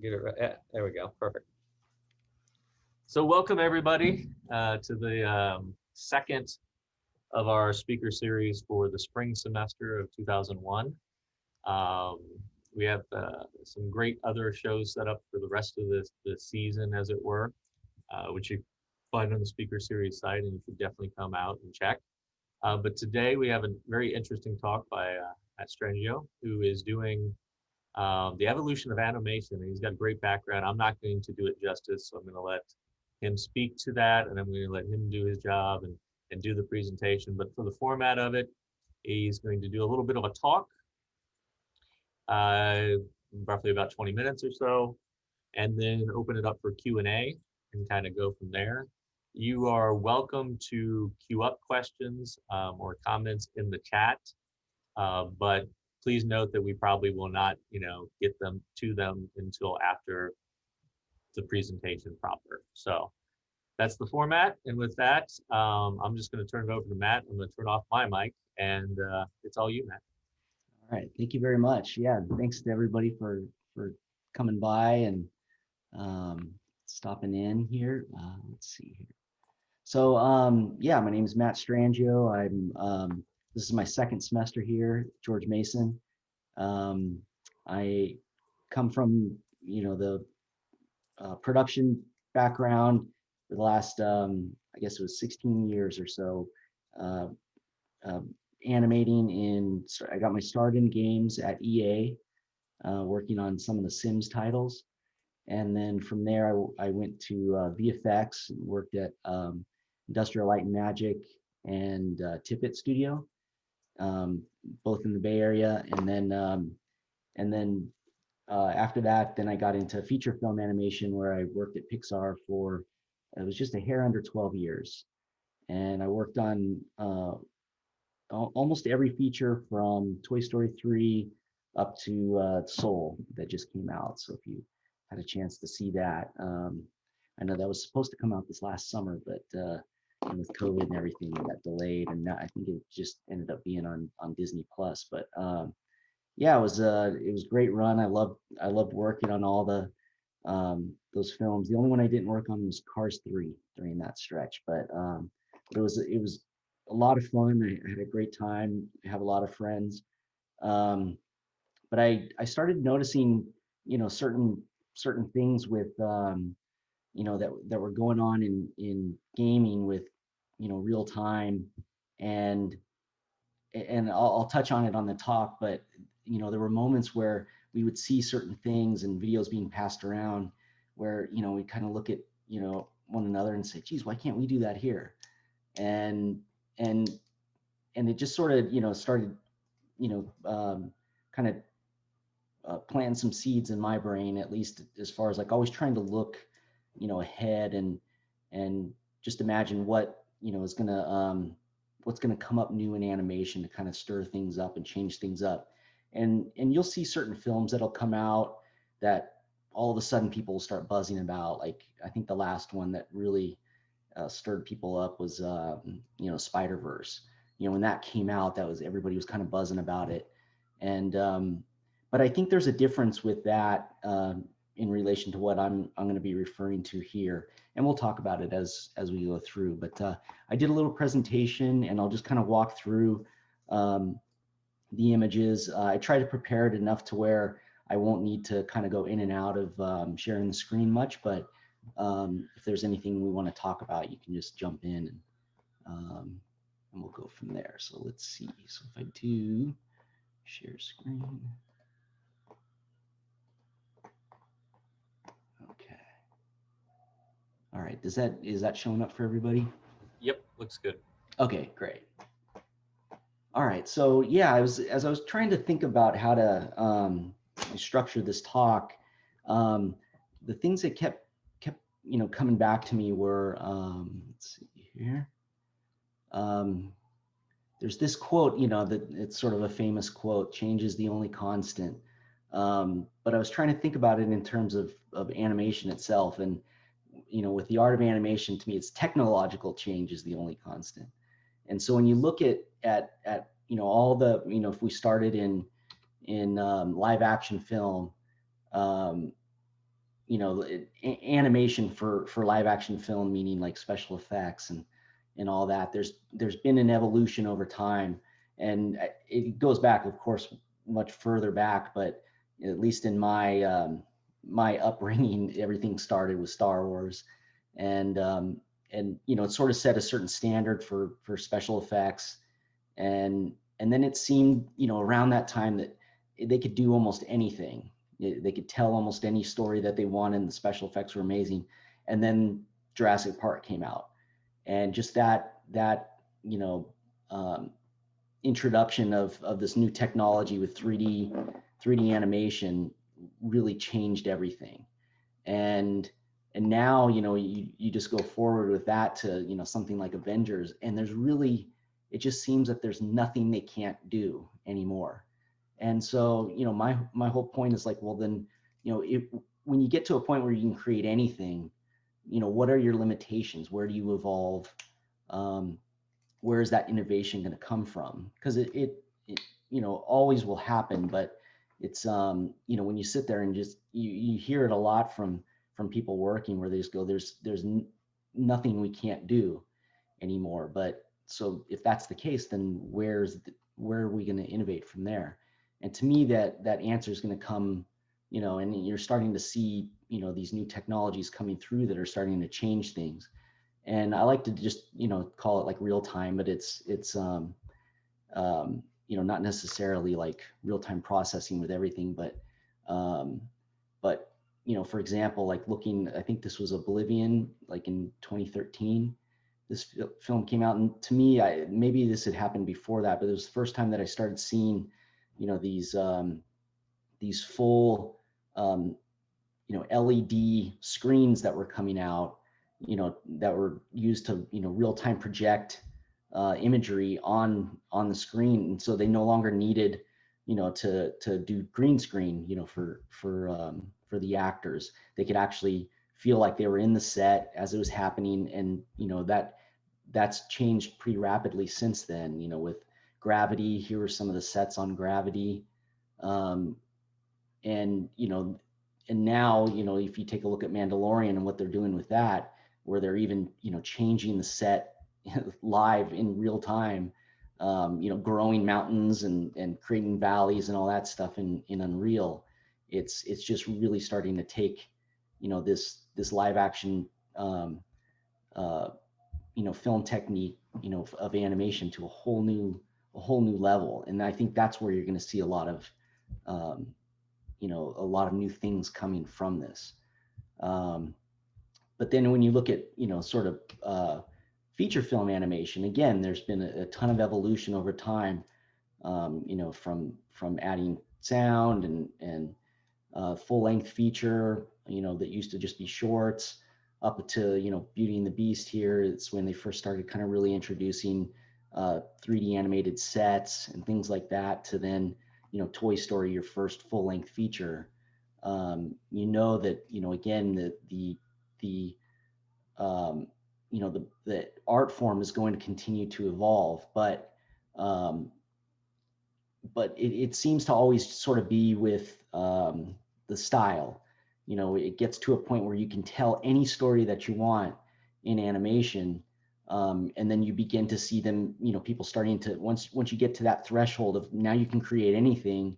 Get it right. Yeah, there we go. Perfect. So welcome everybody to the second of our speaker series for the spring semester of 2001. Um, we have some great other shows set up for the rest of the season, as it were, which you find on the speaker series site, and you should definitely come out and check. But today we have a very interesting talk by Matt Strangio, who is doing the evolution of animation. He's got a great background. I'm not going to do it justice, so I'm going to let him speak to that, and I'm going to let him do his job and do the presentation. But for the format of it, he's going to do a little bit of a talk, uh, roughly about 20 minutes or so, and then open it up for Q&A and kind of go from there. You are welcome to queue up questions or comments in the chat, but please note that we probably will not, get them to them until after the presentation proper. So that's the format. And with that, I'm just going to turn it over to Matt. I'm going to turn off my mic, and it's all you, Matt. All right, thank you very much. Yeah, thanks to everybody for coming by and stopping in here. Let's see here. So yeah, my name is Matt Strangio. This is my second semester here at George Mason. I come from the production background for the last I guess it was 16 years or so. Uh, uh, Animating I got my start in games at EA, working on some of the Sims titles. And then from there, I went to VFX and worked at Industrial Light and Magic and Tippett Studio, both in the Bay Area. And then after that, then I got into feature film animation where I worked at Pixar for, it was just a hair under 12 years. And I worked on almost every feature from Toy Story 3 up to Soul that just came out. So if you had a chance to see that, I know that was supposed to come out this last summer, but with COVID and everything, it got delayed, and I think it just ended up being on Disney Plus. But yeah, it was a great run. I loved working on all the those films. The only one I didn't work on was Cars 3 during that stretch, but it was a lot of fun. I had a great time. I have a lot of friends. Um, but I started noticing, certain things with, that were going on in gaming with, real time, and I'll touch on it on the talk, but there were moments where we would see certain things and videos being passed around where, we kind of look at, one another and say, geez, why can't we do that here? And and and it just sort of started kind of plant some seeds in my brain, at least as far as like always trying to look ahead and just imagine what is gonna what's gonna come up new in animation to kind of stir things up and change things up. And you'll see certain films that'll come out that all of a sudden people will start buzzing about. Like I think the last one that really stirred people up was Spider-Verse. When that came out, that was everybody was kind of buzzing about it. And but I think there's a difference with that in relation to what I'm going to be referring to here, and we'll talk about it as we go through. But I did a little presentation, and I'll just kind of walk through the images. I try to prepare it enough to where I won't need to kind of go in and out of sharing the screen much, but if there's anything we want to talk about, you can just jump in and we'll go from there. So let's see. So if I do share screen. Okay. All right. Is that showing up for everybody? Yep, looks good. Okay, great. All right. So yeah, as I was trying to think about how to structure this talk, the things that kept coming back to me were let's see here. There's this quote, that it's sort of a famous quote: "Change is the only constant." But I was trying to think about it in terms of animation itself, and with the art of animation, to me, it's technological change is the only constant. And so when you look at all the if we started in live action film, animation for live action film, meaning like special effects and all that. There's been an evolution over time, and it goes back, of course, much further back, but at least in my upbringing, everything started with Star Wars, and it sort of set a certain standard for special effects, and then it seemed, around that time that they could do almost anything. They could tell almost any story that they wanted, and the special effects were amazing. And then Jurassic Park came out, and just that um, introduction of this new technology with 3D animation really changed everything. And now, you just go forward with that to, something like Avengers, and it just seems that there's nothing they can't do anymore. And so, my whole point is like, well, then, when you get to a point where you can create anything, what are your limitations? Where do you evolve? Where is that innovation going to come from? Because it always will happen, but it's when you sit there and just you hear it a lot from people working, where they just go, there's nothing we can't do anymore. But so if that's the case, then where are we going to innovate from there? And to me, that answer is going to come, and you're starting to see, these new technologies coming through that are starting to change things. And I like to just, call it like real time, but it's not necessarily like real time processing with everything, um, but for example, like I think this was Oblivion, like in 2013. This film came out, and to me, maybe this had happened before that, but it was the first time that I started seeing, these full, LED screens that were coming out, that were used to, real time project imagery on the screen, and so they no longer needed, to do green screen, for the actors. They could actually feel like they were in the set as it was happening, and that's changed pretty rapidly since then. With Gravity, here are some of the sets on Gravity, and and now, if you take a look at Mandalorian and what they're doing with that, where they're even, changing the set live in real time, growing mountains and creating valleys and all that stuff in Unreal. It's just really starting to take, this live action, film technique, of animation to a whole new level. And I think that's where you're going to see a lot of, a lot of new things coming from this. But then when you look at, sort of feature film animation, again, there's been a ton of evolution over time, from adding sound and full length feature, that used to just be shorts, up to, Beauty and the Beast here. It's when they first started kind of really introducing 3D animated sets and things like that, to then, Toy Story, your first full length feature. That, again, the the art form is going to continue to evolve, but it seems to always sort of be with the style. It gets to a point where you can tell any story that you want in animation, and then you begin to see them, people starting to, once you get to that threshold of now you can create anything,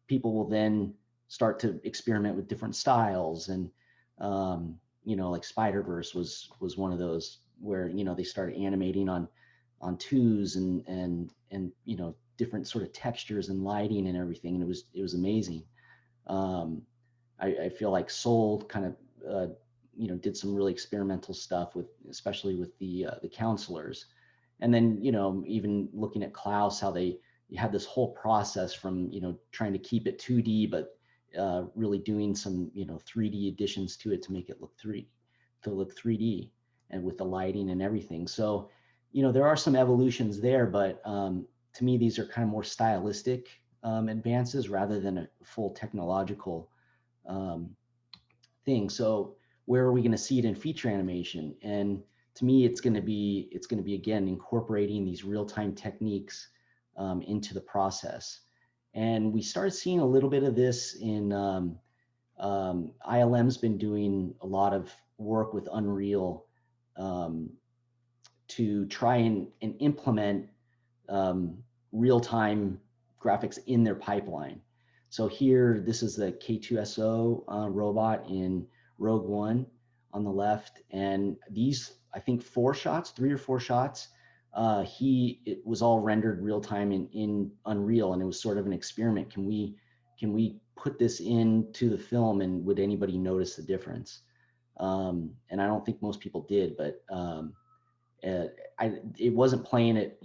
people will then start to experiment with different styles. And like Spider-Verse was one of those where, they started animating on twos and different sort of textures and lighting and everything, and it was amazing. I feel like Soul kind of did some really experimental stuff with, especially with the counselors. And then even looking at Klaus, how you had this whole process from trying to keep it 2D, but really doing some 3D additions to it to make it look 3D, and with the lighting and everything. So there are some evolutions there, but to me these are kind of more stylistic advances rather than a full technological thing. So where are we going to see it in feature animation? And to me, it's going to be again incorporating these real-time techniques into the process. And we started seeing a little bit of this in ILM's been doing a lot of work with Unreal um, to try and implement real-time graphics in their pipeline. So here, this is the K2SO robot in Rogue One on the left, and these, I think, 3 or 4 shots, it was all rendered real time in Unreal, and it was sort of an experiment. Can we put this into the film, and would anybody notice the difference? And I don't think most people did, but it wasn't playing at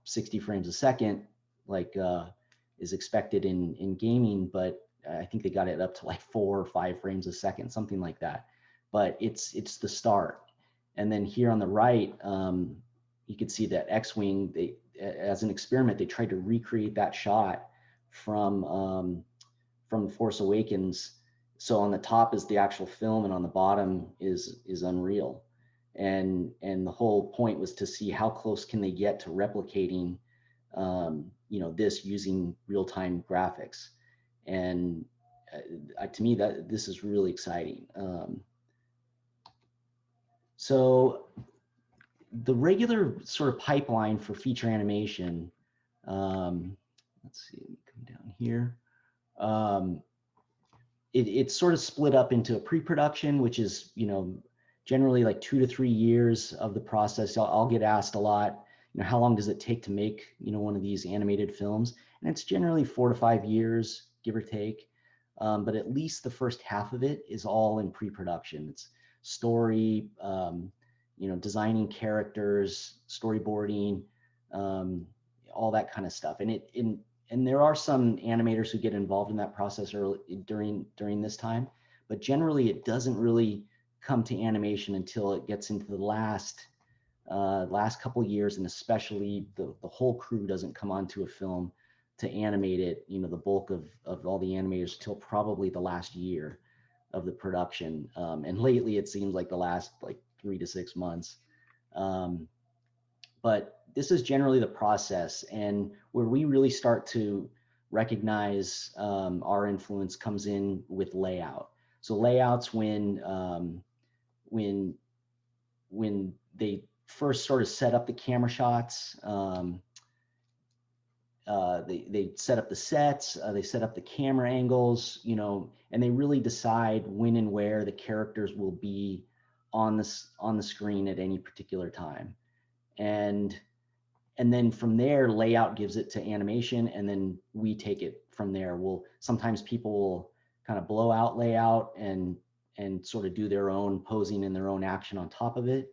60 frames a second like is expected in gaming, but I think they got it up to like 4 or 5 frames a second, something like that. But it's the start. And then here on the right, you can see that X-wing. They, as an experiment, they tried to recreate that shot from Force Awakens. So on the top is the actual film, and on the bottom is Unreal. And the whole point was to see how close can they get to replicating this using real-time graphics. And to me, that this is really exciting. So the regular sort of pipeline for feature animation, let's see, let me come down here. It's sort of split up into a pre-production, which is, generally like 2 to 3 years of the process. I'll get asked a lot, how long does it take to make, one of these animated films? And it's generally 4 to 5 years, give or take. But at least the first half of it is all in pre-production. It's story, designing characters, storyboarding, all that kind of stuff. And there are some animators who get involved in that process early during this time, but generally it doesn't really come to animation until it gets into the last couple of years, and especially the whole crew doesn't come onto a film to animate it, the bulk of all the animators, till probably the last year of the production. And lately it seems like the last like 3 to 6 months. But this is generally the process, and where we really start to recognize our influence comes in with layout. So layouts when they first sort of set up the camera shots, they set up the sets, they set up the camera angles, and they really decide when and where the characters will be on the screen at any particular time. And then from there, layout gives it to animation, and then we take it from there. Sometimes people will kind of blow out layout and sort of do their own posing and their own action on top of it.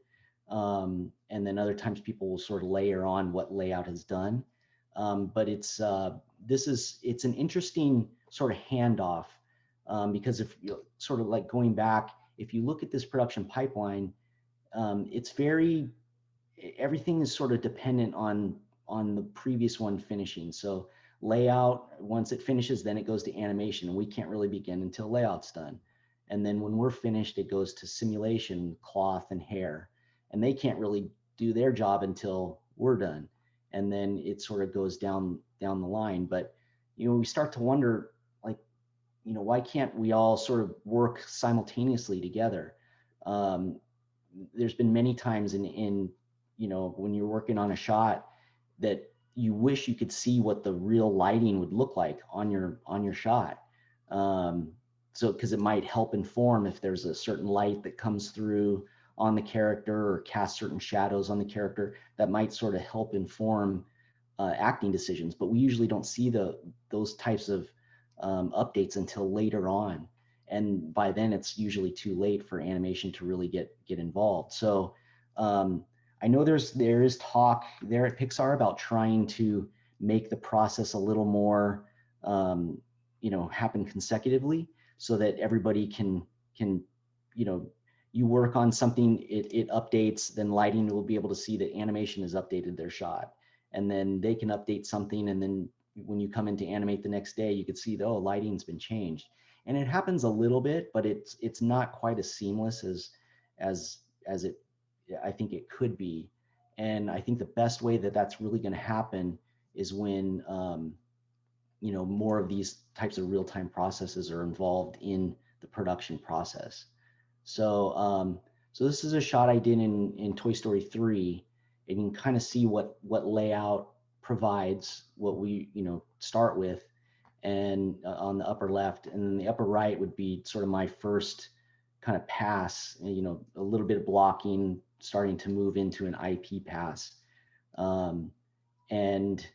And then other times people will sort of layer on what layout has done. But it's an interesting sort of handoff, because if you sort of like going back, if you look at this production pipeline, everything is sort of dependent on the previous one finishing. So layout, once it finishes, then it goes to animation, and we can't really begin until layout's done. And then when we're finished, it goes to simulation, cloth, and hair, and they can't really do their job until we're done. And then it sort of goes down the line. But we start to wonder, like, why can't we all sort of work simultaneously together? There's been many times in when you're working on a shot that you wish you could see what the real lighting would look like on your shot. So because it might help inform if there's a certain light that comes through on the character or cast certain shadows on the character, that might sort of help inform acting decisions. But we usually don't see those types of updates until later on, and by then it's usually too late for animation to really get involved. So I know there is talk there at Pixar about trying to make the process a little more happen consecutively, so that everybody can you work on something, it updates, then lighting will be able to see that animation has updated their shot, and then they can update something, and then when you come in to animate the next day, you could see that, oh, lighting's been changed. And it happens a little bit, but it's not quite as seamless as it I think it could be. And I think the best way that that's really going to happen is when more of these types of real-time processes are involved in the production process. So this is a shot I did in Toy Story 3, and you can kind of see what layout provides, what we start with, and on the upper left, and then the upper right would be sort of my first kind of pass, a little bit of blocking, starting to move into an IP pass. And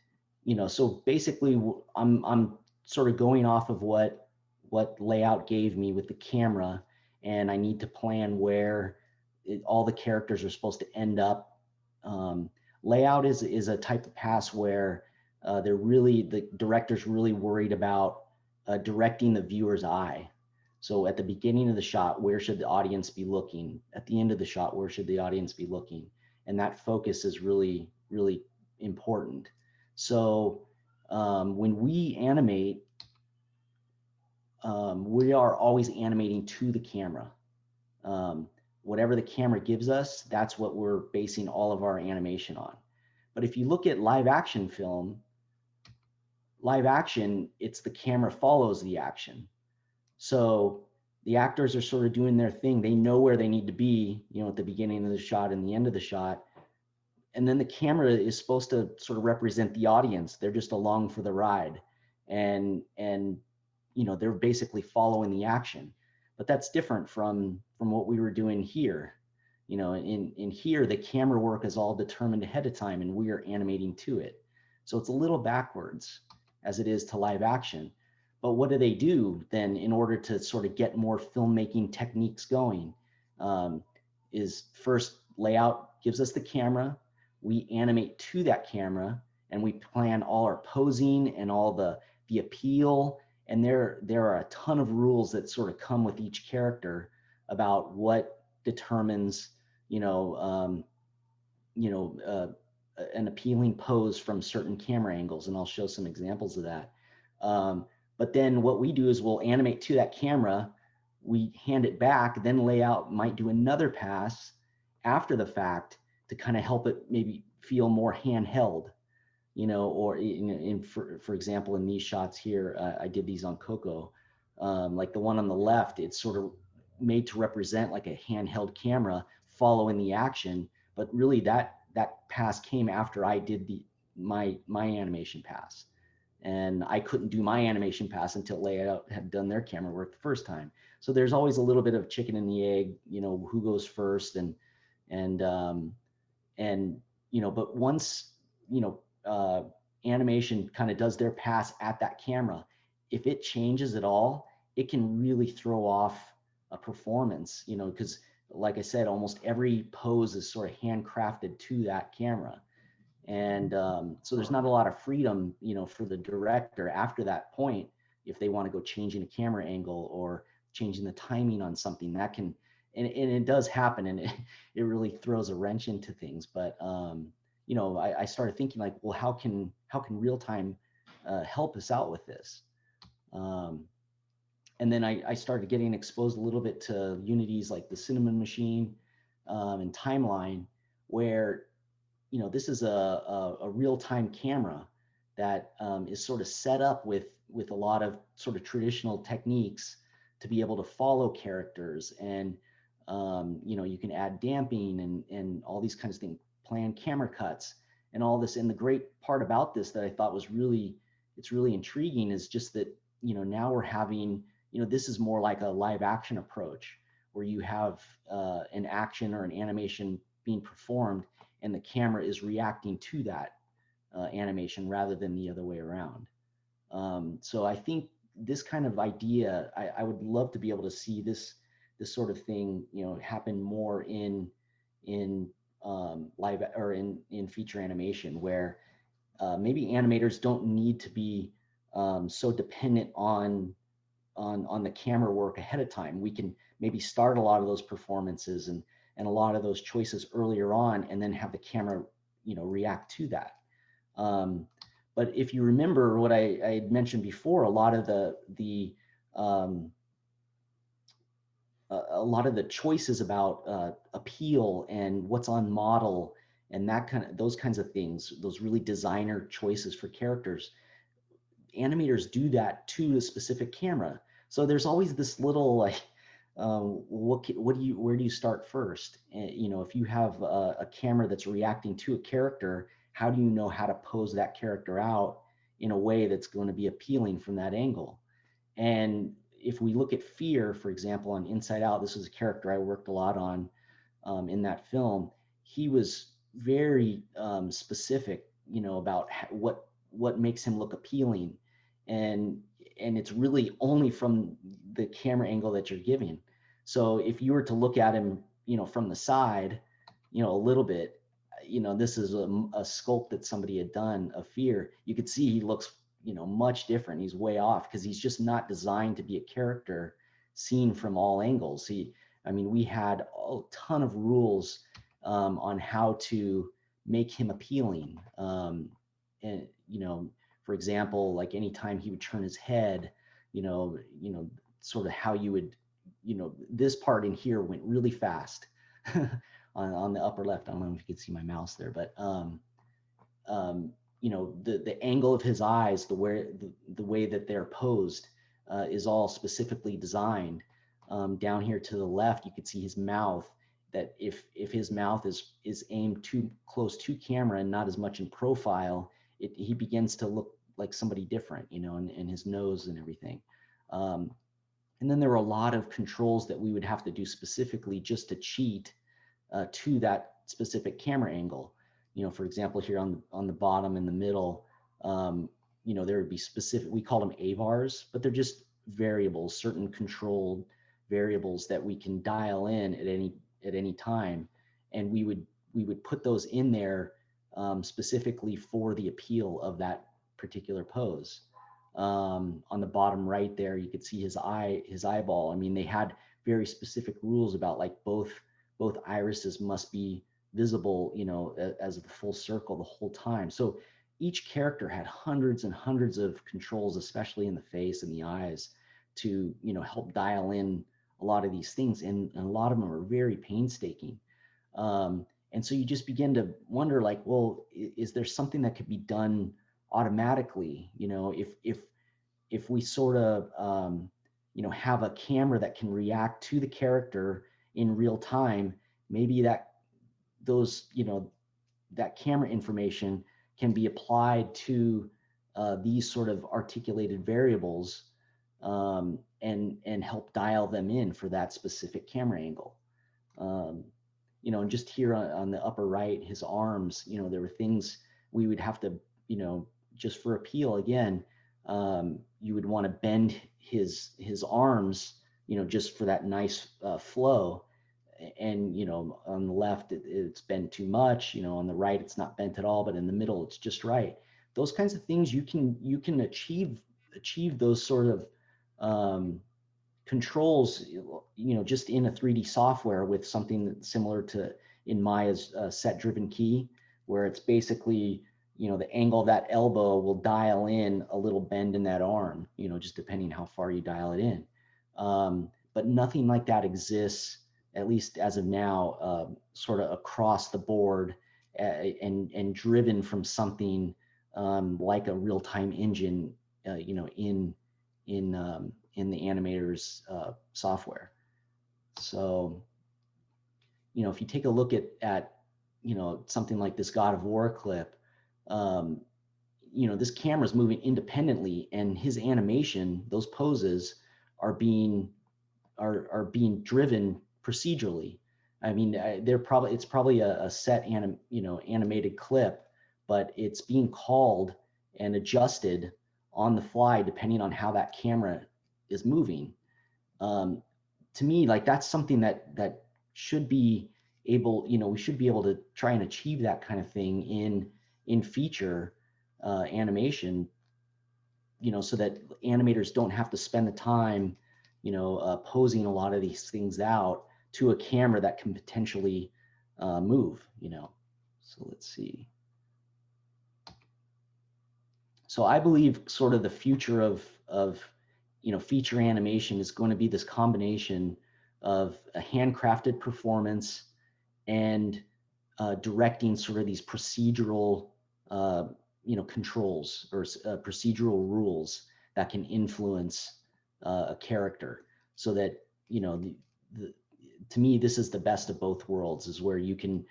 so basically I'm sort of going off of what layout gave me with the camera, and I need to plan where all the characters are supposed to end up. Layout is a type of pass where the director's really worried about directing the viewer's eye. So at the beginning of the shot, where should the audience be looking? At the end of the shot, where should the audience be looking? And that focus is really, really important. So when we animate, we are always animating to the camera. Whatever the camera gives us, that's what we're basing all of our animation on. But if you look at live action film, live action, it's the camera follows the action. So the actors are sort of doing their thing. They know where they need to be, at the beginning of the shot and the end of the shot. And then the camera is supposed to sort of represent the audience. They're just along for the ride. And they're basically following the action. But that's different from what we were doing here. In here, the camera work is all determined ahead of time, and we are animating to it. So it's a little backwards as it is to live action. But what do they do then in order to sort of get more filmmaking techniques going? Is first, layout gives us the camera. We animate to that camera, and we plan all our posing and all the appeal. And there are a ton of rules that sort of come with each character about what determines, an appealing pose from certain camera angles. And I'll show some examples of that. But then what we do is we'll animate to that camera, we hand it back, then layout might do another pass after the fact to kind of help it maybe feel more handheld, or for example, in these shots here, I did these on Coco, like the one on the left, it's sort of made to represent like a handheld camera following the action, but really that pass came after I did my animation pass. And I couldn't do my animation pass until layout had done their camera work the first time. So there's always a little bit of chicken and the egg, who goes first, and but once animation kind of does their pass at that camera, if it changes at all, it can really throw off a performance, because like I said, almost every pose is sort of handcrafted to that camera. And so there's not a lot of freedom, for the director after that point, if they want to go changing a camera angle or changing the timing on something that can, and it does happen, and it really throws a wrench into things. But I started thinking like, well, how can real time help us out with this? And then I started getting exposed a little bit to unities like the Cinnamon Machine and Timeline, where this is a real-time camera that is sort of set up with a lot of sort of traditional techniques to be able to follow characters, and you can add damping and all these kinds of things, plan camera cuts and all this. And the great part about this that I thought was really intriguing is just that now we're having this is more like a live action approach, where you have an action or an animation being performed, and the camera is reacting to that animation rather than the other way around. So I think this kind of idea, I would love to be able to see this sort of thing, happen more in live or in feature animation, where maybe animators don't need to be so dependent on the camera work ahead of time. We can maybe start a lot of those performances and a lot of those choices earlier on, and then have the camera, react to that. But if you remember what I had mentioned before, a lot of the choices about appeal and what's on model and those kinds of things, those really designer choices for characters, animators do that to a specific camera. So there's always this little like, where do you start first? And, if you have a camera that's reacting to a character, how do you know how to pose that character out in a way that's going to be appealing from that angle? And if we look at fear, for example, on Inside Out, this was a character I worked a lot on in that film. He was very specific, about what makes him look appealing, and it's really only from the camera angle that you're giving. So if you were to look at him, from the side, a little bit, this is a sculpt that somebody had done of fear. You could see he looks, much different. He's way off because he's just not designed to be a character seen from all angles. I mean, we had a ton of rules on how to make him appealing. And, for example, like anytime he would turn his head, sort of how you would, this part in here went really fast on the upper left. I don't know if you can see my mouse there, but, the angle of his eyes, the way that they're posed is all specifically designed. Down here to the left, you could see his mouth, that if his mouth is aimed too close to camera and not as much in profile, he begins to look like somebody different, and his nose and everything. And then there were a lot of controls that we would have to do specifically just to cheat to that specific camera angle. For example, here on the bottom in the middle, there would be specific, we call them avars, but they're just variables, certain controlled variables that we can dial in at any time, and we would put those in there specifically for the appeal of that particular pose. On the bottom right there, you could see his eyeball. I mean, they had very specific rules about like both irises must be visible, as the full circle the whole time. So each character had hundreds and hundreds of controls, especially in the face and the eyes, to help dial in a lot of these things, and a lot of them are very painstaking. And so you just begin to wonder, like, well, is there something that could be done automatically? If we sort of have a camera that can react to the character in real time, maybe that camera information can be applied to these sort of articulated variables, and help dial them in for that specific camera angle. And just here on the upper right, his arms, there were things we would have to, just for appeal again, you would want to bend his arms, just for that nice flow. And on the left it's bent too much, on the right it's not bent at all, but in the middle it's just right. Those kinds of things you can achieve those sort of controls, just in a 3D software with something that's similar to in Maya's set driven key, where it's basically, the angle of that elbow will dial in a little bend in that arm, just depending how far you dial it in. But nothing like that exists, at least as of now, sort of across the board, and driven from something like a real-time engine, in the animator's software. So, if you take a look at something like this God of War clip, this camera's moving independently, and his animation, those poses are being driven procedurally. I mean, it's probably a set animated clip, but it's being called and adjusted on the fly depending on how that camera is moving. To me, like, that's something that should be able, we should be able to try and achieve that kind of thing in feature animation, so that animators don't have to spend the time posing a lot of these things out to a camera that can potentially move, So let's see. So I believe sort of the future of feature animation is going to be this combination of a handcrafted performance and directing sort of these procedural controls or procedural rules that can influence a character, so that the to me, this is the best of both worlds, is where you can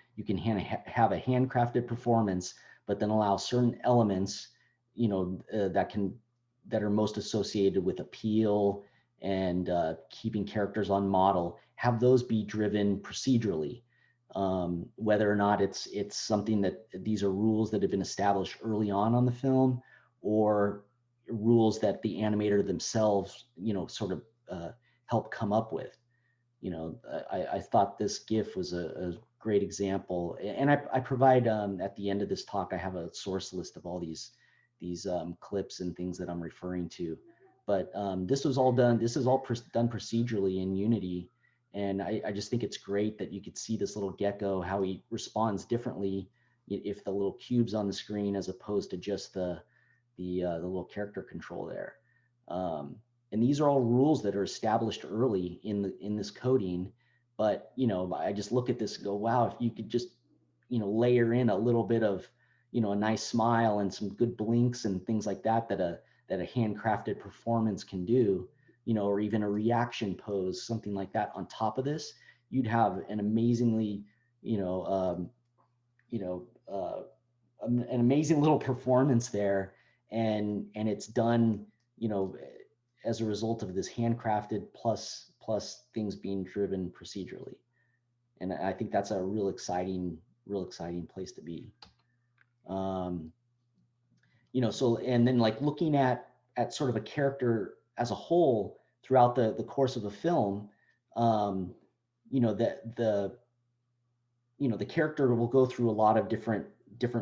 have a handcrafted performance, but then allow certain elements, that are most associated with appeal and keeping characters on model, have those be driven procedurally. Whether or not it's something that these are rules that have been established early on the film, or rules that the animator themselves, sort of help come up with. I thought this GIF was a great example, and I provide at the end of this talk, I have a source list of all these clips and things that I'm referring to. But this was all done. This is all done procedurally in Unity, and I just think it's great that you could see this little gecko, how he responds differently if the little cube's on the screen as opposed to just the little character control there. And these are all rules that are established early in this coding. But I just look at this and go, wow, if you could just layer in a little bit of a nice smile and some good blinks and things like that that a handcrafted performance can do, or even a reaction pose, something like that on top of this, you'd have an amazingly an amazing little performance there. And it's done as a result of this handcrafted plus things being driven procedurally. And I think that's a real exciting place to be. So, and then like looking at sort of a character as a whole throughout the course of a film, that the character will go through a lot of different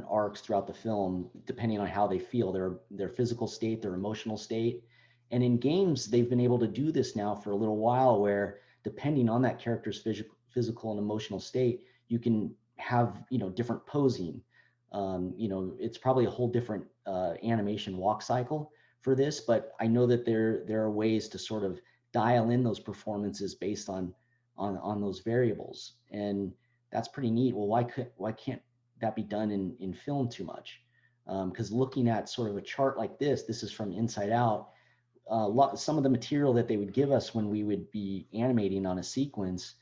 arcs throughout the film, depending on how they feel, their physical state, their emotional state. And in games, they've been able to do this now for a little while, where depending on that character's physical and emotional state, you can have different posing. It's probably a whole different animation walk cycle for this, but I know that there are ways to sort of dial in those performances based on those variables, and that's pretty neat. Well, why can't that be done in film too much? Because looking at sort of a chart like this is from Inside Out. Some of the material that they would give us when we would be animating on a sequence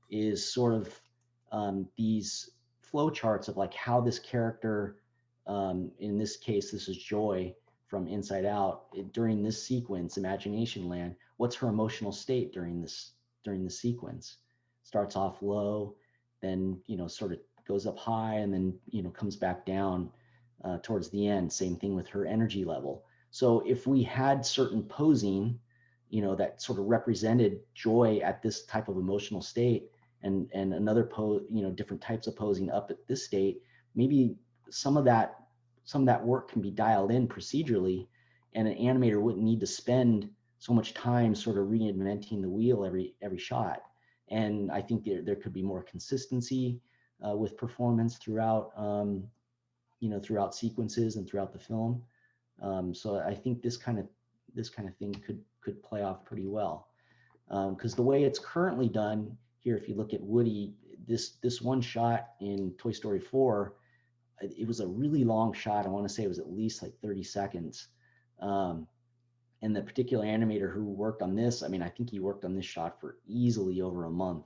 is sort of these flow charts of like how this character, in this case, this is Joy from Inside Out, during this sequence, Imagination Land, what's her emotional state during the sequence? Starts off low, then sort of goes up high, and then comes back down towards the end. Same thing with her energy level. So if we had certain posing, that sort of represented Joy at this type of emotional state, and another pose, different types of posing up at this state, maybe some of that work can be dialed in procedurally, and an animator wouldn't need to spend so much time sort of reinventing the wheel every shot. And I think there could be more consistency with performance throughout throughout sequences and throughout the film. So I think this kind of thing could play off pretty well, because the way it's currently done here, if you look at Woody, this one shot in Toy Story 4, it was a really long shot. I want to say it was at least like 30 seconds. And the particular animator who worked on this, I mean, I think he worked on this shot for easily over a month.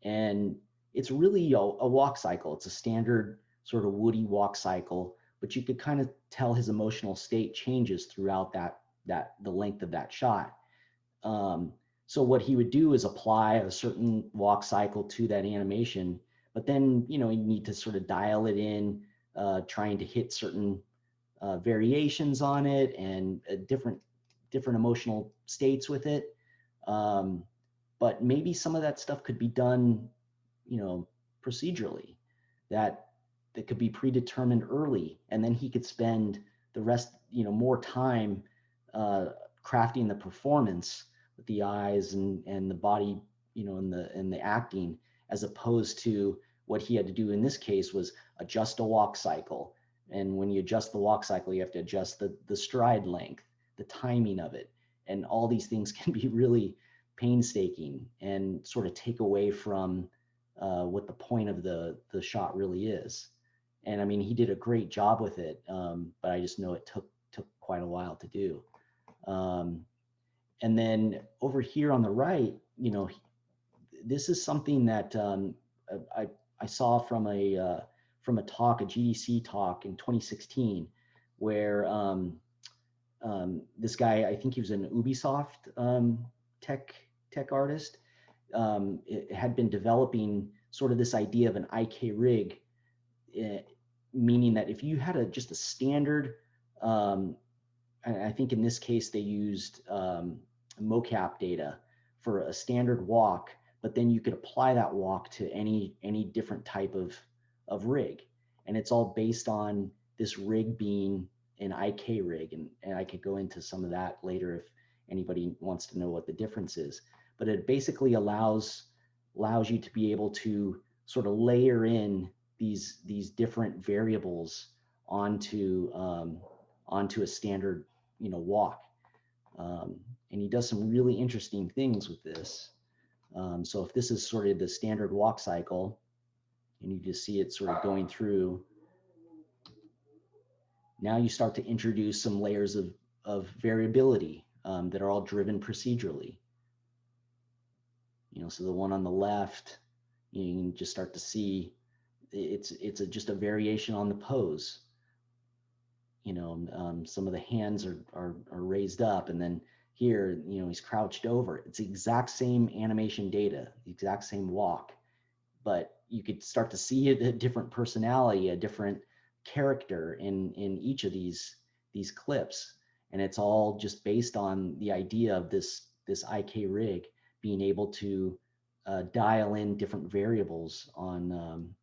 And it's really a walk cycle. It's a standard sort of Woody walk cycle, but you could kind of tell his emotional state changes throughout the length of that shot. So what he would do is apply a certain walk cycle to that animation, but then you need to sort of dial it in, trying to hit certain variations on it, and different emotional states with it. But maybe some of that stuff could be done, procedurally, that could be predetermined early, and then he could spend the rest, more time crafting the performance with the eyes and the body, and the acting, as opposed to what he had to do in this case was adjust a walk cycle. And when you adjust the walk cycle, you have to adjust the stride length, the timing of it, and all these things can be really painstaking and sort of take away from what the point of the shot really is. And I mean, he did a great job with it, but I just know it took quite a while to do. And then over here on the right, this is something that I saw from a talk, a GDC talk in 2016, where this guy, I think he was an Ubisoft tech artist, it had been developing sort of this idea of an IK rig, meaning that if you had just a standard, I think in this case they used mocap data for a standard walk, but then you could apply that walk to any different type of rig, and it's all based on this rig being an IK rig, and I could go into some of that later if anybody wants to know what the difference is. But it basically allows you to be able to sort of layer in these different variables onto a standard walk, and he does some really interesting things with this. So if this is sort of the standard walk cycle, and you just see it sort of going through, now you start to introduce some layers of variability that are all driven procedurally. So the one on the left, you can just start to see it's just a variation on the pose. Some of the hands are raised up, and then here, he's crouched over. It's the exact same animation data, the exact same walk, but you could start to see a different personality, a different character in each of these clips, and it's all just based on the idea of this IK rig being able to dial in different variables on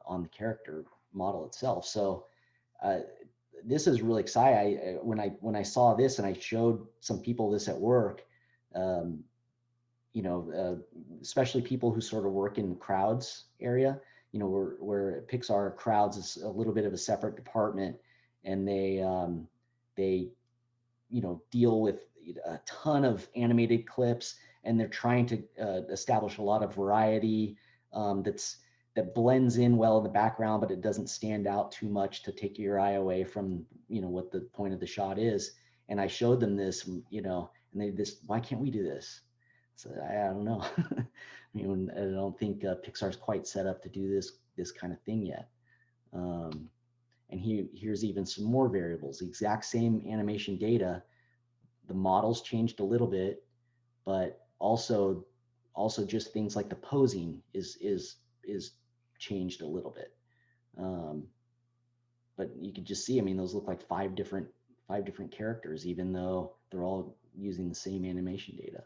on the character model itself. So this is really exciting. When I saw this and I showed some people this at work, especially people who sort of work in the crowds area, where Pixar crowds is a little bit of a separate department, and they deal with a ton of animated clips, and they're trying to establish a lot of variety that blends in well in the background, but it doesn't stand out too much to take your eye away from what the point of the shot is. And I showed them this, and they why can't we do this? So I don't know. I don't think Pixar's quite set up to do this kind of thing yet. And here's even some more variables, the exact same animation data. The models changed a little bit, but also just things like the posing is changed a little bit. But you could just see, those look like five different characters, even though they're all using the same animation data.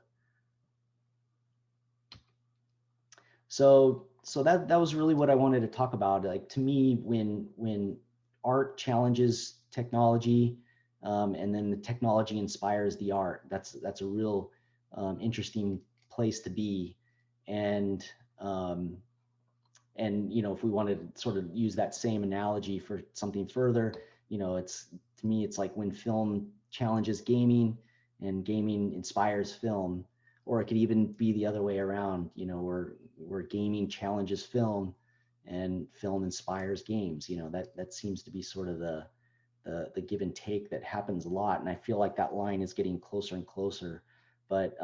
So that was really what I wanted to talk about. Like, to me, when art challenges technology, and then the technology inspires the art, that's a real interesting place to be. And if we wanted to sort of use that same analogy for something further, to me, it's like when film challenges gaming and gaming inspires film, or it could even be the other way around, where gaming challenges film and film inspires games. That seems to be sort of the give and take that happens a lot. And I feel like that line is getting closer and closer, but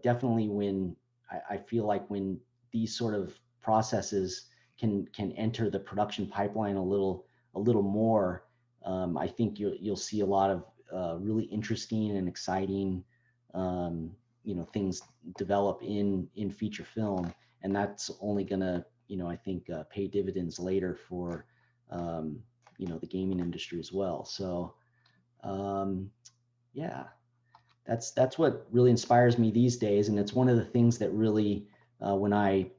definitely when I feel like when these sort of processes can enter the production pipeline a little more, I think you'll see a lot of really interesting and exciting things develop in feature film, and that's only gonna I think pay dividends later for the gaming industry as well. So yeah, that's what really inspires me these days, and it's one of the things that really when I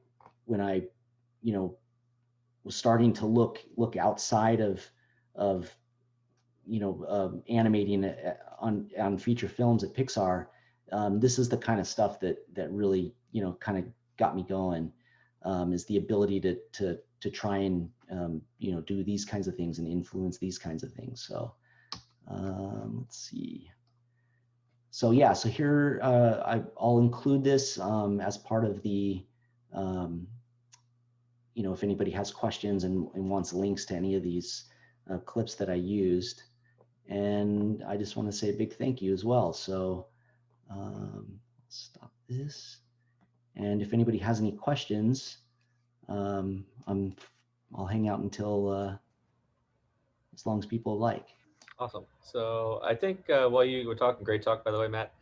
was starting to look outside of animating on feature films at Pixar, this is the kind of stuff that really kind of got me going, is the ability to try and do these kinds of things and influence these kinds of things. So let's see. So yeah, so here I'll include this as part of the if anybody has questions and wants links to any of these clips that I used. And I just want to say a big thank you as well. So stop this. And if anybody has any questions, I'll hang out until as long as people like. Awesome. So I think while you were talking, great talk, by the way, Matt.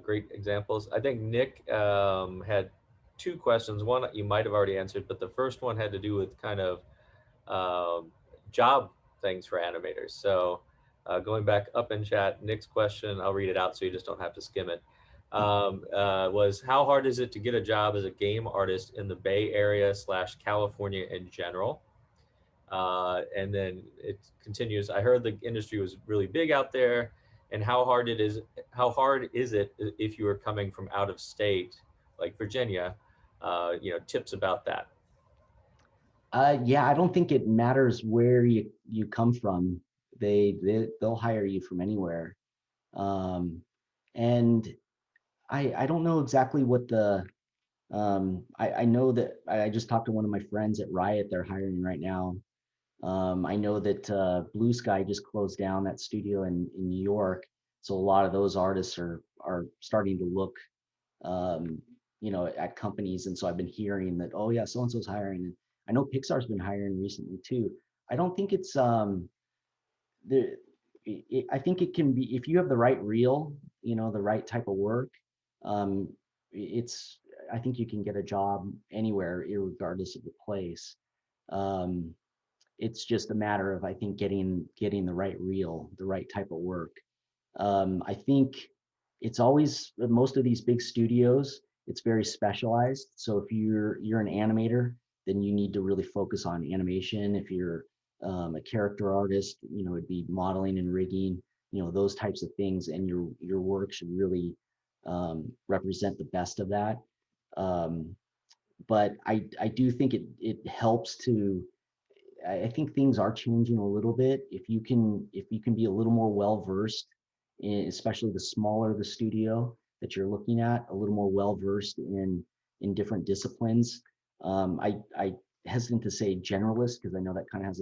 Great examples. I think Nick had two questions. One you might have already answered, but the first one had to do with kind of um, job things for animators. So going back up in chat, Nick's question, I'll read it out so you just don't have to skim it. Was how hard is it to get a job as a game artist in the Bay Area / California in general? And then it continues. I heard the industry was really big out there, and how hard it is. How hard is it if you are coming from out of state, like Virginia? Tips about that. Yeah, I don't think it matters where you come from. They'll hire you from anywhere. Um, and I don't know exactly what the I know that I just talked to one of my friends at Riot. They're hiring right now. I know that Blue Sky just closed down that studio in New York, so a lot of those artists are starting to look, um, at companies. And so I've been hearing that, oh yeah, so and so's hiring. And I know Pixar's been hiring recently too. I don't think it's the. I think it can be if you have the right reel, the right type of work. Um, it's I think you can get a job anywhere, regardless of the place. Um, it's just a matter of I think getting the right reel, the right type of work. I think it's always most of these big studios. It's very specialized. So if you're an animator, then you need to really focus on animation. If you're a character artist, it'd be modeling and rigging, those types of things, and your work should really represent the best of that. Um, but I do think it helps to I think things are changing a little bit. If you can be a little more well versed, especially the smaller the studio that you're looking at, a little more well versed in different disciplines. I hesitant to say generalist because I know that kind of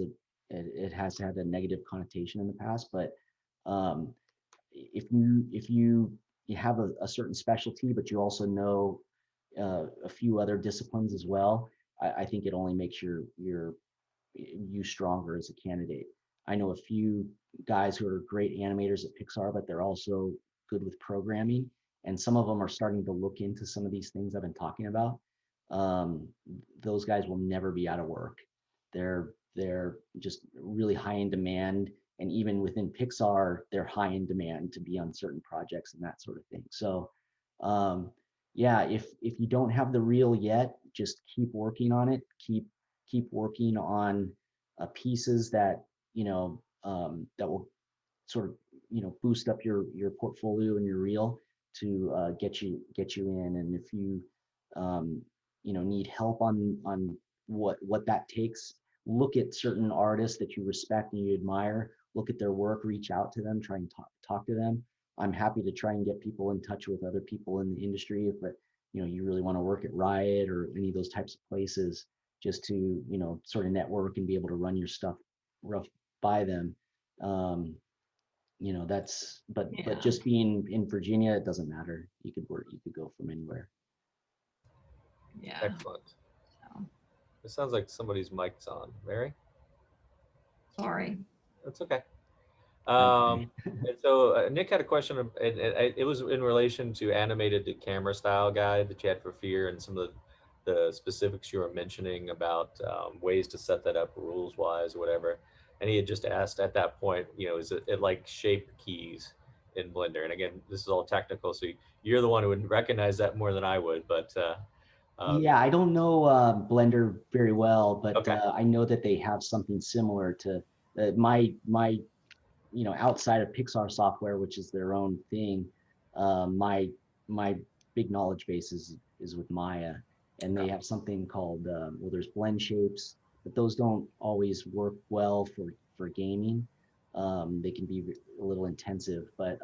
it has had a negative connotation in the past. But um, if you have a certain specialty, but you also know a few other disciplines as well, I think it only makes you stronger as a candidate. I know a few guys who are great animators at Pixar, but they're also good with programming. And some of them are starting to look into some of these things I've been talking about. Um, those guys will never be out of work. They're just really high in demand. And even within Pixar, they're high in demand to be on certain projects and that sort of thing. So yeah, if you don't have the reel yet, just keep working on it. Keep working on pieces that that will sort of boost up your portfolio and your reel to get you in. And if you need help on what that takes, look at certain artists that you respect and you admire, look at their work, reach out to them, try and talk to them. I'm happy to try and get people in touch with other people in the industry if you really want to work at Riot or any of those types of places, just to sort of network and be able to run your stuff rough by them. That's but just being in Virginia, it doesn't matter. You could go from anywhere. Yeah. Excellent. So, It sounds like somebody's mic's on. Mary? sorry. That's okay. Okay. And so Nick had a question, and it was in relation to animated to camera style guide that you had for Fear and some of the specifics you were mentioning about ways to set that up rules wise or whatever. And he had just asked at that point, is it like shape keys in Blender? And again, this is all technical, so you're the one who would recognize that more than I would. But Yeah, I don't know Blender very well, but okay, I know that they have something similar to my outside of Pixar software, which is their own thing. My big knowledge base is with Maya, and they okay, have something called there's blend shapes, but those don't always work well for gaming. They can be a little intensive, but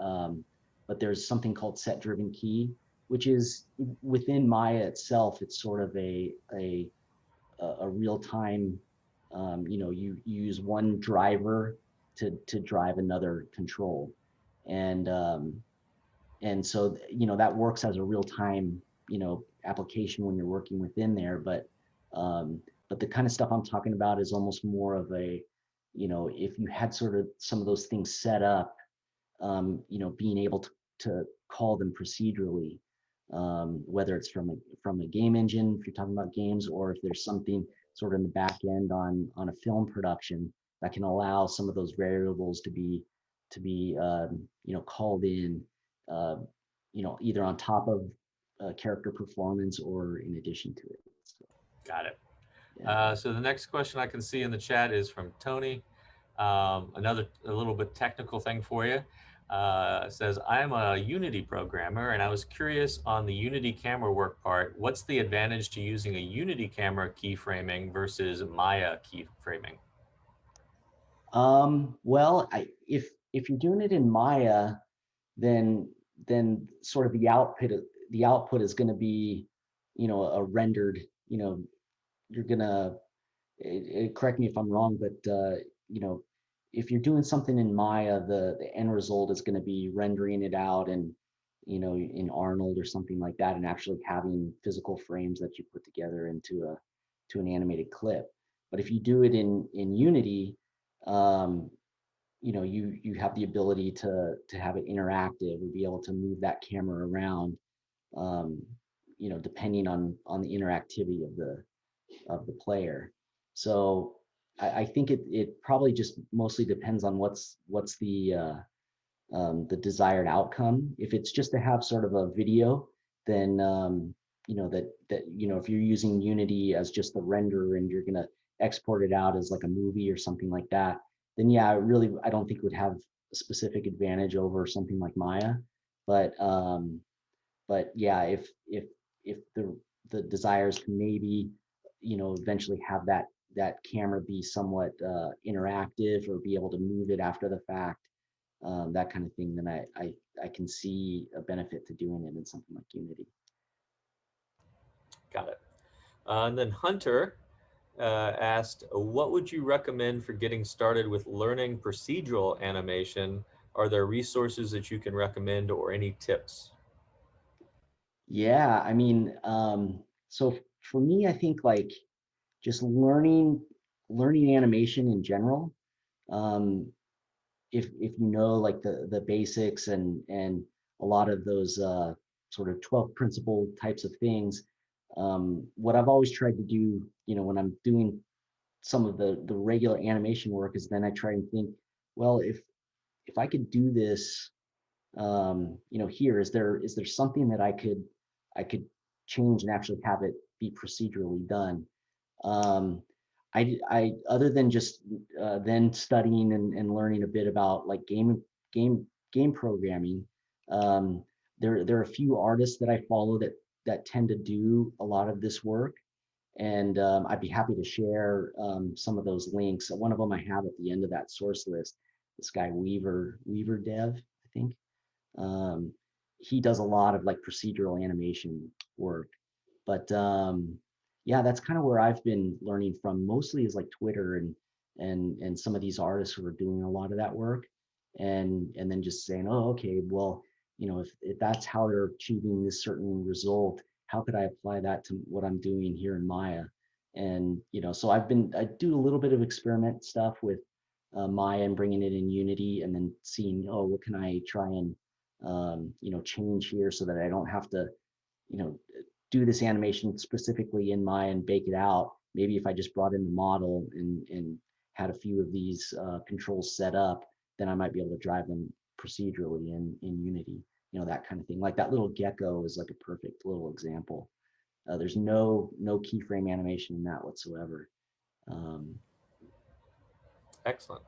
there's something called set driven key, which is within Maya itself. It's sort of a real time. You use one driver to drive another control. And so, that works as a real-time, application when you're working within there. But the kind of stuff I'm talking about is almost more of a, if you had sort of some of those things set up, being able to call them procedurally, whether it's from a game engine, if you're talking about games, or if there's something sort of in the back end on a film production that can allow some of those variables to be called in, either on top of character performance or in addition to it. So, Got it. yeah. So the next question I can see in the chat is from Tony. A little bit technical thing for you. Says, I'm a Unity programmer and I was curious on the Unity camera work part. What's the advantage to using a Unity camera keyframing versus Maya keyframing? Well, if you're doing it in Maya, then sort of the output is going to be, a rendered, you're gonna, correct me if I'm wrong, but if you're doing something in Maya, the end result is going to be rendering it out and, in Arnold or something like that, and actually having physical frames that you put together into an animated clip. But if you do it in Unity, you have the ability to have it interactive or be able to move that camera around, um, depending on the interactivity of the player. So I think it probably just mostly depends on what's the desired outcome. If it's just to have sort of a video, then if you're using Unity as just the renderer and you're gonna export it out as like a movie or something like that, then yeah, I don't think it would have a specific advantage over something like Maya. But yeah, if the desires can maybe, eventually have that camera be somewhat interactive or be able to move it after the fact, that kind of thing, then I can see a benefit to doing it in something like Unity. Got it. And then Hunter asked, what would you recommend for getting started with learning procedural animation? Are there resources that you can recommend or any tips? Yeah, I mean, so for me, I think like just learning animation in general. Um, if you know like the basics and a lot of those sort of 12 principle types of things, what I've always tried to do, when I'm doing some of the regular animation work, is then I try and think, well, if I could do this, here, is there something that I could change and actually have it be procedurally done. um, other than just then studying and learning a bit about like game programming, um, there are a few artists that I follow that tend to do a lot of this work, and I'd be happy to share some of those links. One of them I have at the end of that source list. This guy Weaver Dev, I think. Um, he does a lot of like procedural animation work, but yeah, that's kind of where I've been learning from. Mostly is like Twitter and some of these artists who are doing a lot of that work, and then just saying, oh, okay, well, if that's how they're achieving this certain result, how could I apply that to what I'm doing here in Maya? And so I do a little bit of experiment stuff with Maya and bringing it in Unity, and then seeing, oh, what can I try and change here so that I don't have to, you know, do this animation specifically in Maya and bake it out. Maybe if I just brought in the model and had a few of these controls set up, then I might be able to drive them procedurally in Unity, that kind of thing. Like that little gecko is like a perfect little example. There's no keyframe animation in that whatsoever. Um, Excellent.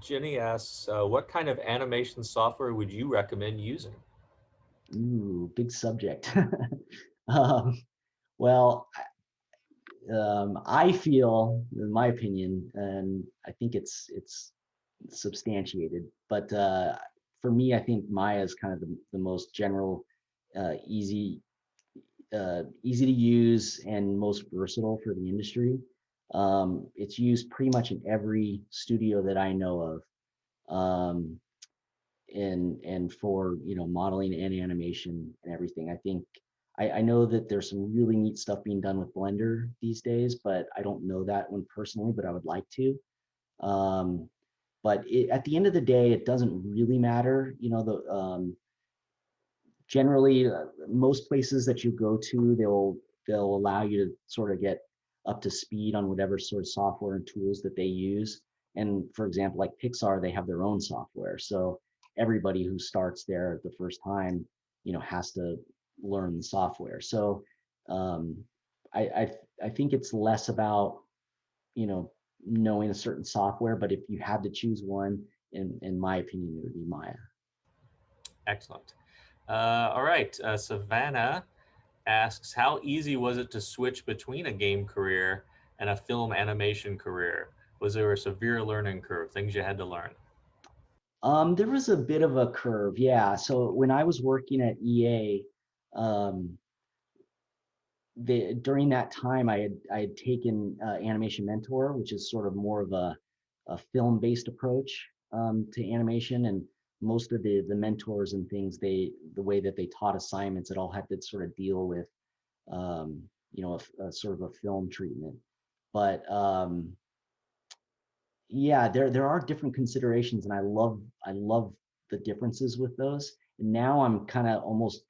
Jenny asks, what kind of animation software would you recommend using? Ooh, big subject. um, well, I feel, in my opinion, and I think it's substantiated, but for me, I think Maya is kind of the most general, easy easy to use and most versatile for the industry. It's used pretty much in every studio that I know of. and for modeling and animation and everything. I think I know that there's some really neat stuff being done with Blender these days, but I don't know that one personally, but I would like to. But at the end of the day, it doesn't really matter. Generally, most places that you go to, they'll allow you to sort of get up to speed on whatever sort of software and tools that they use. And for example, like Pixar, they have their own software. So everybody who starts there the first time, has to learn the software. So um, I think it's less about knowing a certain software, but if you had to choose one, in my opinion, it would be Maya. Excellent. All right. Savannah asks, how easy was it to switch between a game career and a film animation career? Was there a severe learning curve, things you had to learn? There was a bit of a curve, yeah. So when I was working at EA, during that time, I had taken Animation Mentor, which is sort of more of a film-based approach to animation, and most of the mentors and things, the way that they taught assignments, it all had to sort of deal with a sort of a film treatment. But yeah, there are different considerations, and I love the differences with those. And now I'm kind of almost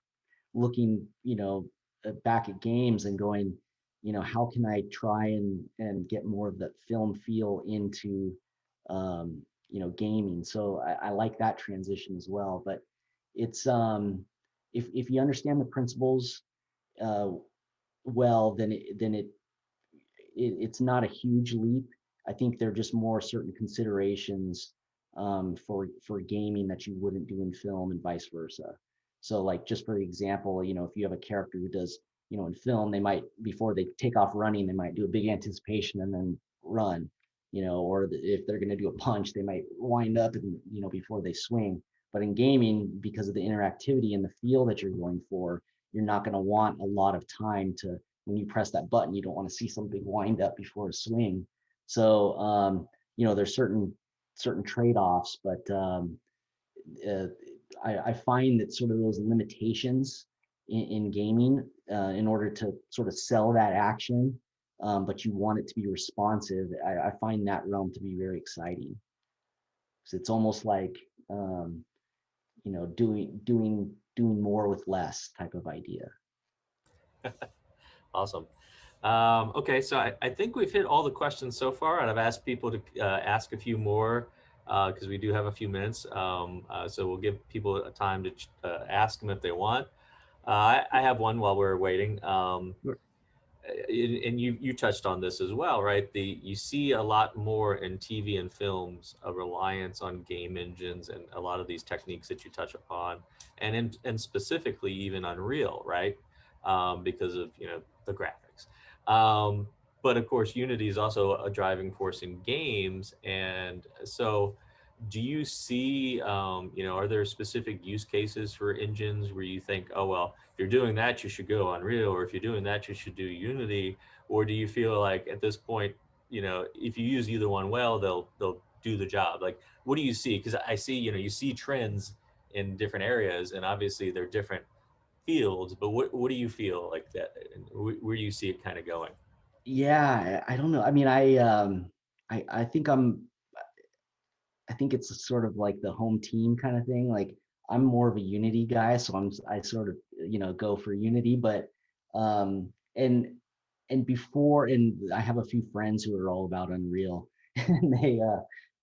looking, back at games and going, how can I try and get more of that film feel into, gaming. So I like that transition as well. But it's if you understand the principles uh, well, it's not a huge leap. I think there are just more certain considerations for gaming that you wouldn't do in film and vice versa. So like just for example, if you have a character who does, in film, they might, before they take off running, they might do a big anticipation and then run, or if they're going to do a punch, they might wind up and, before they swing. But in gaming, because of the interactivity and the feel that you're going for, you're not going to want a lot of time to, when you press that button, you don't want to see some big wind up before a swing. So there's certain trade-offs, but uh, I find that sort of those limitations in gaming, in order to sort of sell that action, but you want it to be responsive. I find that realm to be very exciting, because it's almost like doing more with less type of idea. Awesome. Okay, so I think we've hit all the questions so far, and I've asked people to ask a few more because we do have a few minutes. So we'll give people a time to ask them if they want. I have one while we're waiting. Sure. And you touched on this as well, right? You see a lot more in TV and films a reliance on game engines and a lot of these techniques that you touch upon, and specifically even Unreal, right? Because of the graphics. But of course, Unity is also a driving force in games, and so do you see, are there specific use cases for engines where you think, oh, well, if you're doing that, you should go Unreal, or if you're doing that, you should do Unity? Or do you feel like at this point, if you use either one well, they'll do the job? Like, what do you see? Because I see, you see trends in different areas, and obviously they're different fields, but what do you feel like that, where do you see it kind of going? Yeah, I don't know. I mean, I think I think it's sort of like the home team kind of thing. Like I'm more of a Unity guy, so I sort of go for Unity. But and before, and I have a few friends who are all about Unreal, and they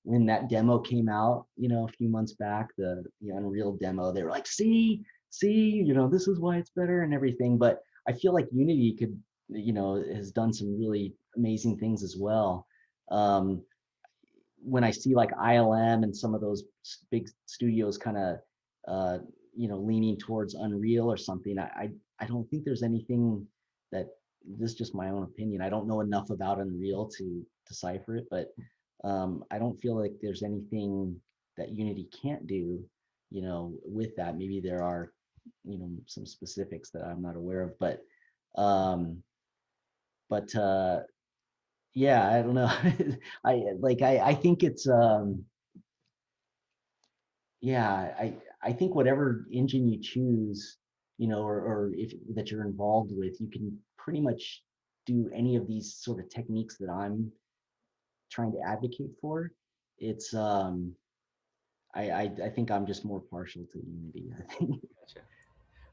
when that demo came out, a few months back, the Unreal demo, they were like, see, this is why it's better and everything. But I feel like Unity could, has done some really amazing things as well. When I see like ILM and some of those big studios kind of leaning towards Unreal or something, I don't think there's anything that, this is just my own opinion. I don't know enough about Unreal to decipher it, but I don't feel like there's anything that Unity can't do, with that. Maybe there are, some specifics that I'm not aware of, um, but yeah, I don't know. I think it's yeah, I think whatever engine you choose, or if that you're involved with, you can pretty much do any of these sort of techniques that I'm trying to advocate for. It's I think I'm just more partial to Unity, I think. Gotcha.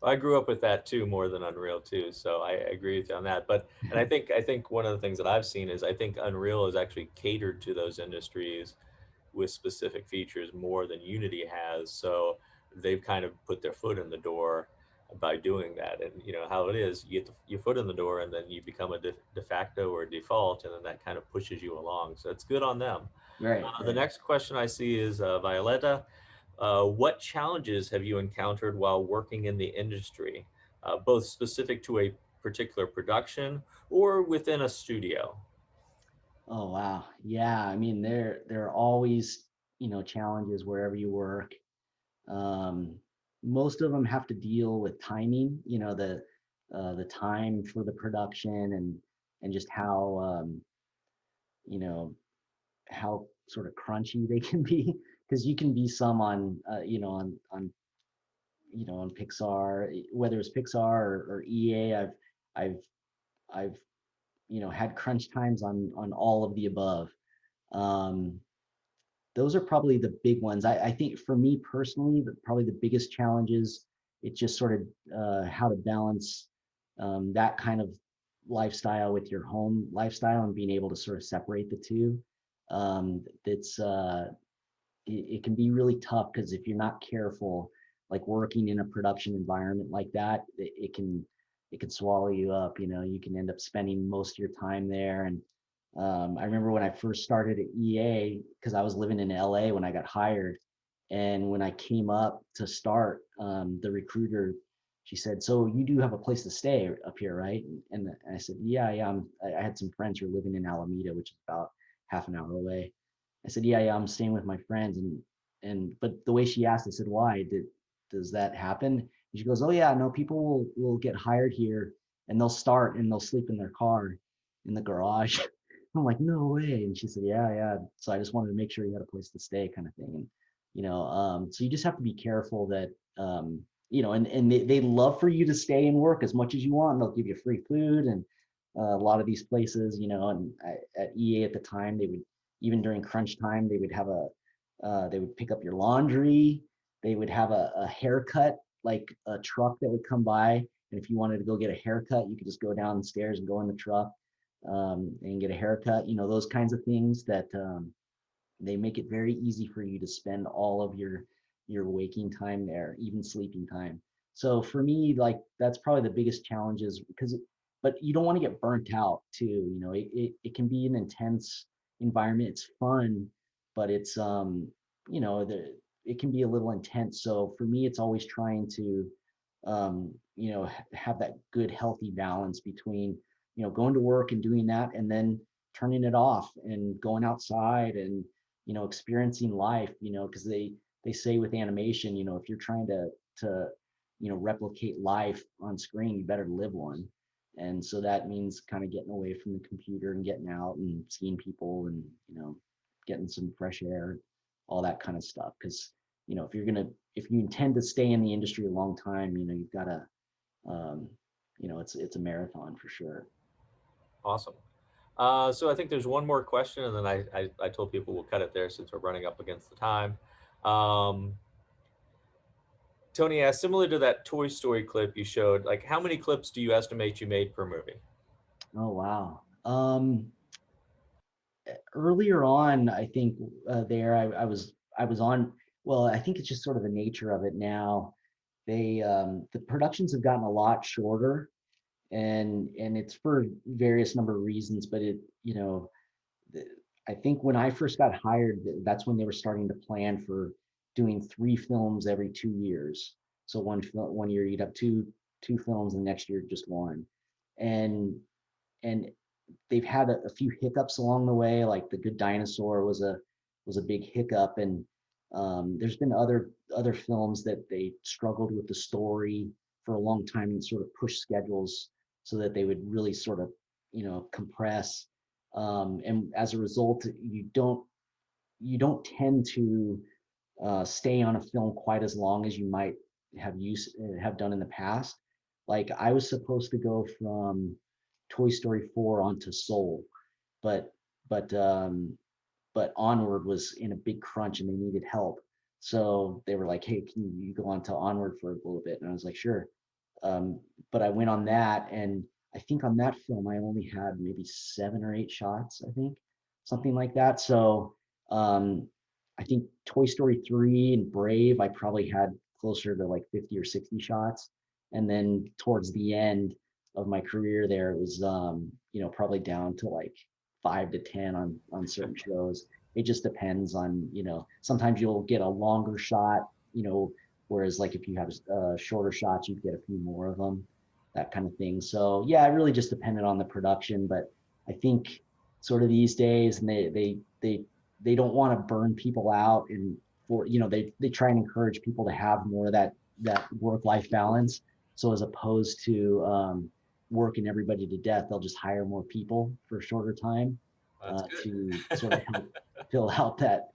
Well, I grew up with that too, more than Unreal too. So I agree with you on that. But and I think one of the things that I've seen is I think Unreal is actually catered to those industries with specific features more than Unity has. So they've kind of put their foot in the door by doing that. And you know how it is, you get your foot in the door and then you become a de facto or default, and then that kind of pushes you along. So it's good on them. Right, The right. next question I see is Violetta. What challenges have you encountered while working in the industry, both specific to a particular production or within a studio? Oh wow. Yeah, I mean there are always, challenges wherever you work. Um, Most of them have to deal with timing, the time for the production and just how you know how sort of crunchy they can be because you can be some on on Pixar, whether it's Pixar or EA. I've I've had crunch times on all of the above. Um, those are probably the big ones. I think for me personally, probably the biggest challenges, it's just sort of how to balance that kind of lifestyle with your home lifestyle and being able to sort of separate the two. It's it can be really tough because if you're not careful, like working in a production environment like that, it can swallow you up. You can end up spending most of your time there. And I remember when I first started at EA, because I was living in LA when I got hired, and when I came up to start, the recruiter, she said, "So you do have a place to stay up here, right?" And I said, "Yeah, yeah." I had some friends who were living in Alameda, which is about half an hour away. I said, "Yeah, yeah, I'm staying with my friends." And but the way she asked, I said, "Why? Does that happen?" And she goes, "Oh yeah, no, people will get hired here and they'll start and they'll sleep in their car in the garage." I'm like, "No way." And she said, "Yeah, yeah." So I just wanted to make sure you had a place to stay, kind of thing. And so you just have to be careful that and they love for you to stay and work as much as you want. And they'll give you free food and a lot of these places, and at EA at the time, they would even during crunch time, they would have they would pick up your laundry. They would have a haircut, like a truck that would come by. And if you wanted to go get a haircut, you could just go downstairs and go in the truck and get a haircut. Those kinds of things that they make it very easy for you to spend all of your waking time there, even sleeping time. So for me, like that's probably the biggest challenges because but you don't want to get burnt out too. It can be an intense environment. It's fun, but it's it can be a little intense. So for me, it's always trying to have that good healthy balance between going to work and doing that and then turning it off and going outside and experiencing life, because they say with animation, if you're trying to replicate life on screen, you better live one. And so that means kind of getting away from the computer and getting out and seeing people and getting some fresh air, all that kind of stuff. Because if you intend to stay in the industry a long time, you've got to um, it's a marathon for sure. Awesome. So I think there's one more question, and then I told people we'll cut it there since we're running up against the time. Um, Tony asked, similar to that Toy Story clip you showed, like how many clips do you estimate you made per movie? Oh wow. Earlier on, I think there I was on. Well, I think it's just sort of the nature of it now. The productions have gotten a lot shorter, and it's for various number of reasons. But the, I think when I first got hired, that's when they were starting to plan for doing 3 films every 2 years. So one year you'd have two films, and next year just one, and and they've had a few hiccups along the way. Like The Good Dinosaur was a big hiccup, and there's been other films that they struggled with the story for a long time and sort of push schedules so that they would really sort of compress. And as a result, you don't tend to stay on a film quite as long as you might have done in the past. Like I was supposed to go from Toy Story 4 onto Soul, but but um, but Onward was in a big crunch and they needed help. So they were like, "Hey, can you go on to Onward for a little bit?" And I was like, "Sure." Um, but I went on that, and I think on that film I only had maybe 7 or 8 shots, I think, something like that. So um, I think Toy Story 3 and Brave, I probably had closer to like 50 or 60 shots, and then towards the end of my career there, it was probably down to like 5 to 10 on certain shows. It just depends on, sometimes you'll get a longer shot, whereas like if you have shorter shots, you'd get a few more of them, that kind of thing. So yeah, it really just depended on the production. But I think sort of these days, and they don't want to burn people out, and they try and encourage people to have more of that work-life balance. So as opposed to working everybody to death, they'll just hire more people for a shorter time That's good. to sort of help fill out that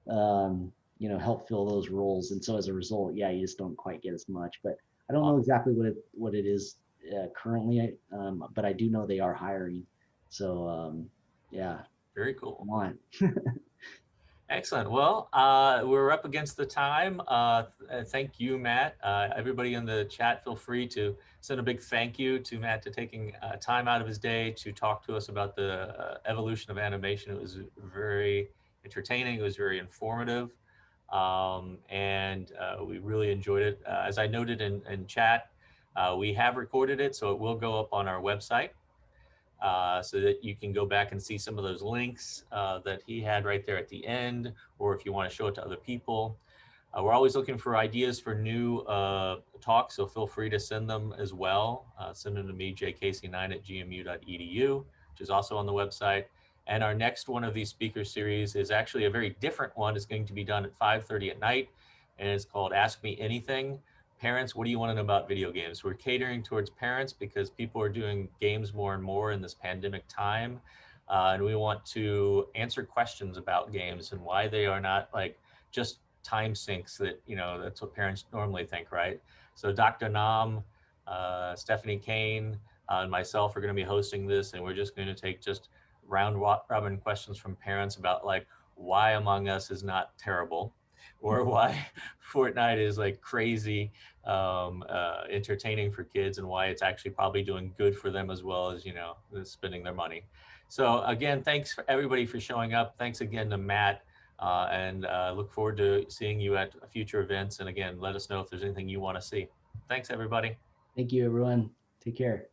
help fill those roles. And so as a result, yeah, you just don't quite get as much. But I don't know exactly what it is currently, but I do know they are hiring. So yeah, Very cool. come on. Excellent. Well, we're up against the time. Thank you, Matt. Everybody in the chat, feel free to send a big thank you to Matt to taking time out of his day to talk to us about the evolution of animation. It was very entertaining. It was very informative. And we really enjoyed it. As I noted in chat, we have recorded it, so it will go up on our website. So that you can go back and see some of those links that he had right there at the end, or if you want to show it to other people. We're always looking for ideas for new talks, so feel free to send them as well. Send them to me, jcasey9@gmu.edu, which is also on the website. And our next one of these speaker series is actually a very different one. It's going to be done at 5:30 at night, and it's called Ask Me Anything. Parents, what do you want to know about video games? We're catering towards parents because people are doing games more and more in this pandemic time. And we want to answer questions about games and why they are not like just time sinks that, that's what parents normally think, right? So Dr. Nam, Stephanie Kane, and myself are going to be hosting this, and we're just going to take just round robin questions from parents about like why Among Us is not terrible, or why Fortnite is like crazy entertaining for kids, and why it's actually probably doing good for them as well as spending their money. So again, thanks for everybody for showing up. Thanks again to Matt, and look forward to seeing you at future events. And again, let us know if there's anything you want to see. Thanks everybody. Thank you, everyone. Take care.